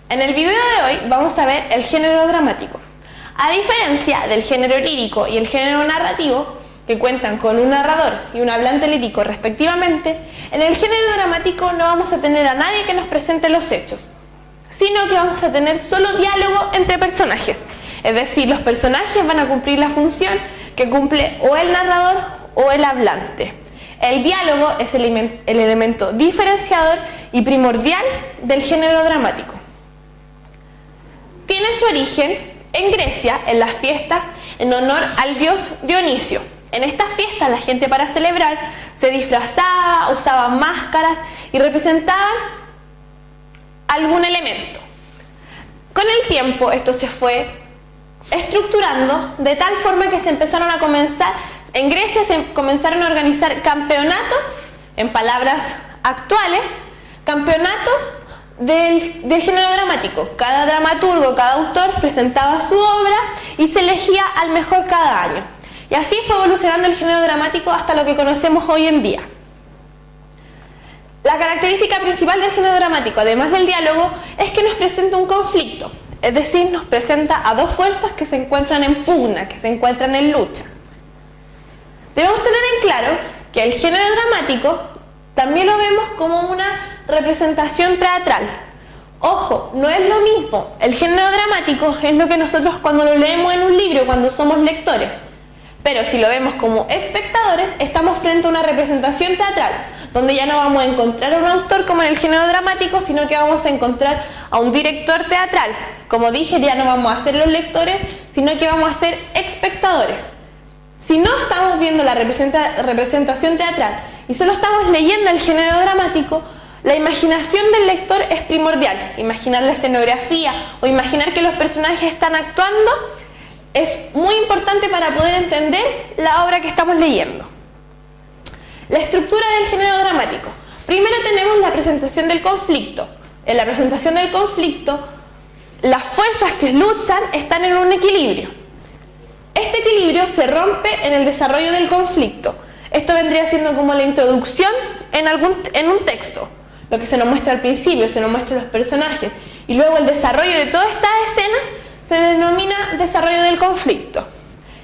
En el video de hoy vamos a ver el género dramático. A diferencia del género lírico y el género narrativo, que cuentan con un narrador y un hablante lírico respectivamente, en el género dramático no vamos a tener a nadie que nos presente los hechos, sino que vamos a tener solo diálogo entre personajes. Es decir, los personajes van a cumplir la función que cumple o el narrador o el hablante. El diálogo es el elemento diferenciador y primordial del género dramático. Tiene su origen en Grecia, en las fiestas en honor al dios Dionisio. En estas fiestas la gente, para celebrar, se disfrazaba, usaba máscaras y representaban algún elemento. Con el tiempo esto se fue estructurando de tal forma que en Grecia se comenzaron a organizar campeonatos, en palabras actuales, campeonatos del género dramático. Cada dramaturgo, cada autor presentaba su obra y se elegía al mejor cada año. Y así fue evolucionando el género dramático hasta lo que conocemos hoy en día. La característica principal del género dramático, además del diálogo, es que nos presenta un conflicto, es decir, nos presenta a dos fuerzas que se encuentran en pugna, que se encuentran en lucha. Debemos tener en claro que el género dramático también lo vemos como una representación teatral. Ojo, no es lo mismo. El género dramático es lo que nosotros cuando lo leemos en un libro, cuando somos lectores. Pero si lo vemos como espectadores, estamos frente a una representación teatral, donde ya no vamos a encontrar a un autor como en el género dramático, sino que vamos a encontrar a un director teatral. Como dije, ya no vamos a ser los lectores, sino que vamos a ser espectadores. Si no estamos viendo la representación teatral y solo estamos leyendo el género dramático, la imaginación del lector es primordial. Imaginar la escenografía o imaginar que los personajes están actuando es muy importante para poder entender la obra que estamos leyendo. La estructura del género dramático. Primero tenemos la presentación del conflicto. En la presentación del conflicto, las fuerzas que luchan están en un equilibrio. Este equilibrio se rompe en el desarrollo del conflicto. Esto vendría siendo como la introducción en un texto. Lo que se nos muestra al principio, se nos muestra los personajes. Y luego el desarrollo de todas estas escenas se denomina desarrollo del conflicto.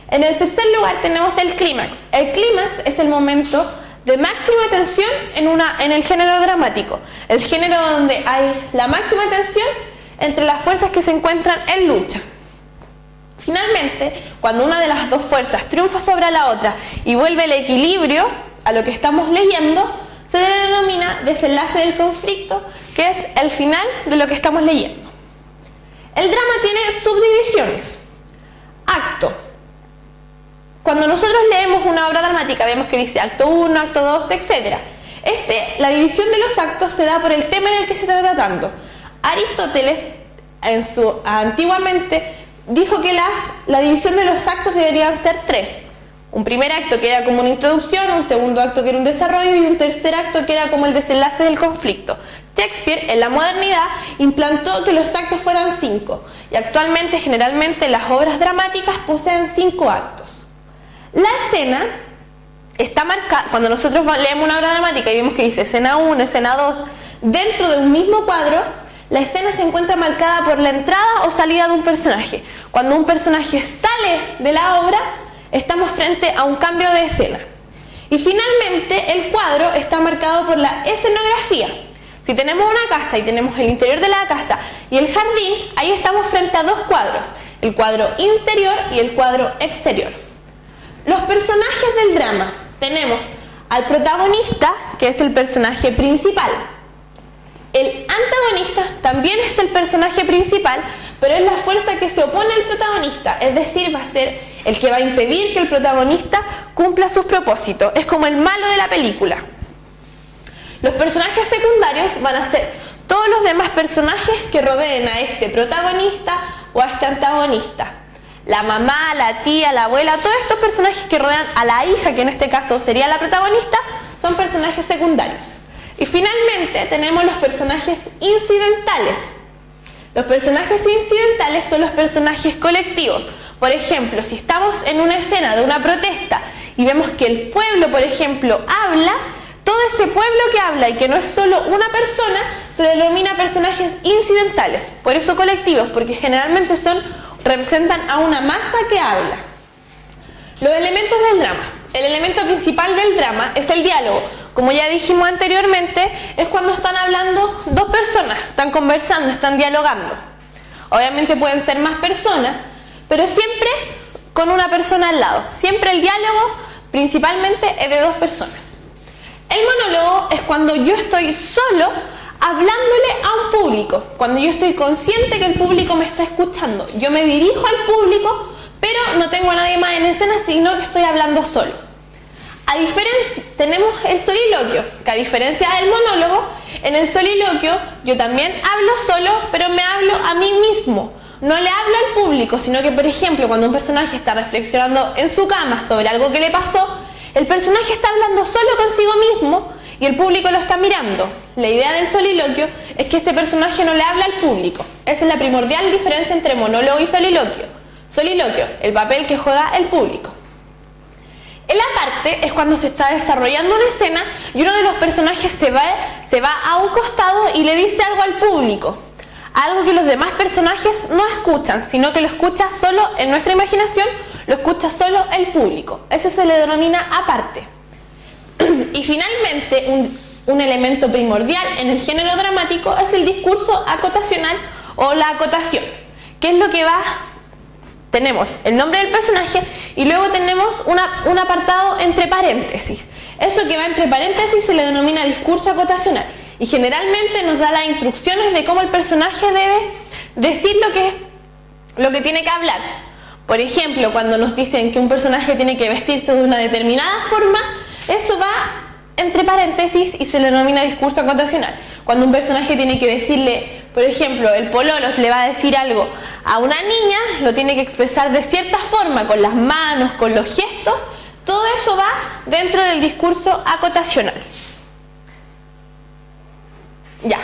En el tercer lugar tenemos el clímax. El clímax es el momento de máxima tensión en el género dramático. El género donde hay la máxima tensión entre las fuerzas que se encuentran en lucha. Finalmente, cuando una de las dos fuerzas triunfa sobre la otra y vuelve el equilibrio a lo que estamos leyendo, se denomina desenlace del conflicto, que es el final de lo que estamos leyendo. El drama tiene subdivisiones. Acto. Cuando nosotros leemos una obra dramática, vemos que dice acto 1, acto 2, etc. La división de los actos se da por el tema en el que se está tratando. Aristóteles, antiguamente, dijo que la división de los actos deberían ser tres. Un primer acto que era como una introducción, un segundo acto que era un desarrollo y un tercer acto que era como el desenlace del conflicto. Shakespeare, en la modernidad, implantó que los actos fueran 5 y actualmente, generalmente, las obras dramáticas poseen 5 actos. La escena está marcada, cuando nosotros leemos una obra dramática y vemos que dice escena 1, escena 2, dentro de un mismo cuadro, la escena se encuentra marcada por la entrada o salida de un personaje. Cuando un personaje sale de la obra, estamos frente a un cambio de escena. Y finalmente, el cuadro está marcado por la escenografía. Si tenemos una casa y tenemos el interior de la casa y el jardín, ahí estamos frente a dos cuadros, el cuadro interior y el cuadro exterior. Los personajes del drama. Tenemos al protagonista, que es el personaje principal. El antagonista también es el personaje principal, pero es la fuerza que se opone al protagonista, es decir, va a ser el que va a impedir que el protagonista cumpla sus propósitos. Es como el malo de la película. Los personajes secundarios van a ser todos los demás personajes que rodeen a este protagonista o a este antagonista. La mamá, la tía, la abuela, todos estos personajes que rodean a la hija, que en este caso sería la protagonista, son personajes secundarios. Y finalmente tenemos los personajes incidentales. Los personajes incidentales son los personajes colectivos. Por ejemplo, si estamos en una escena de una protesta y vemos que el pueblo, por ejemplo, habla, todo ese pueblo que habla y que no es solo una persona, se se denomina personajes incidentales, por eso colectivos, porque generalmente representan a una masa que habla. Los elementos del drama. El elemento principal del drama es el diálogo. Como ya dijimos anteriormente, es cuando están hablando dos personas, están conversando, están dialogando. Obviamente pueden ser más personas, pero siempre con una persona al lado. Siempre el diálogo principalmente es de dos personas. El monólogo es cuando yo estoy solo hablándole a un público, cuando yo estoy consciente que el público me está escuchando. Yo me dirijo al público, pero no tengo a nadie más en escena, sino que estoy hablando solo. Tenemos el soliloquio, que a diferencia del monólogo, en el soliloquio yo también hablo solo, pero me hablo a mí mismo. No le hablo al público, sino que, por ejemplo, cuando un personaje está reflexionando en su cama sobre algo que le pasó, el personaje está hablando solo consigo mismo y el público lo está mirando. La idea del soliloquio es que este personaje no le habla al público. Esa es la primordial diferencia entre monólogo y soliloquio. Soliloquio, el papel que juega el público. El aparte es cuando se está desarrollando una escena y uno de los personajes se va a un costado y le dice algo al público. Algo que los demás personajes no escuchan, sino que lo escucha solo en nuestra imaginación, lo escucha solo el público. Eso se le denomina aparte. Y finalmente, un elemento primordial en el género dramático es el discurso acotacional o la acotación. ¿Qué es lo que va? Tenemos el nombre del personaje y luego tenemos un apartado entre paréntesis. Eso que va entre paréntesis se le denomina discurso acotacional y generalmente nos da las instrucciones de cómo el personaje debe decir lo que tiene que hablar. Por ejemplo, cuando nos dicen que un personaje tiene que vestirse de una determinada forma, eso va entre paréntesis y se le denomina discurso acotacional. Cuando un personaje tiene que decirle, por ejemplo, el pololo le va a decir algo a una niña, lo tiene que expresar de cierta forma, con las manos, con los gestos, todo eso va dentro del discurso acotacional. Ya.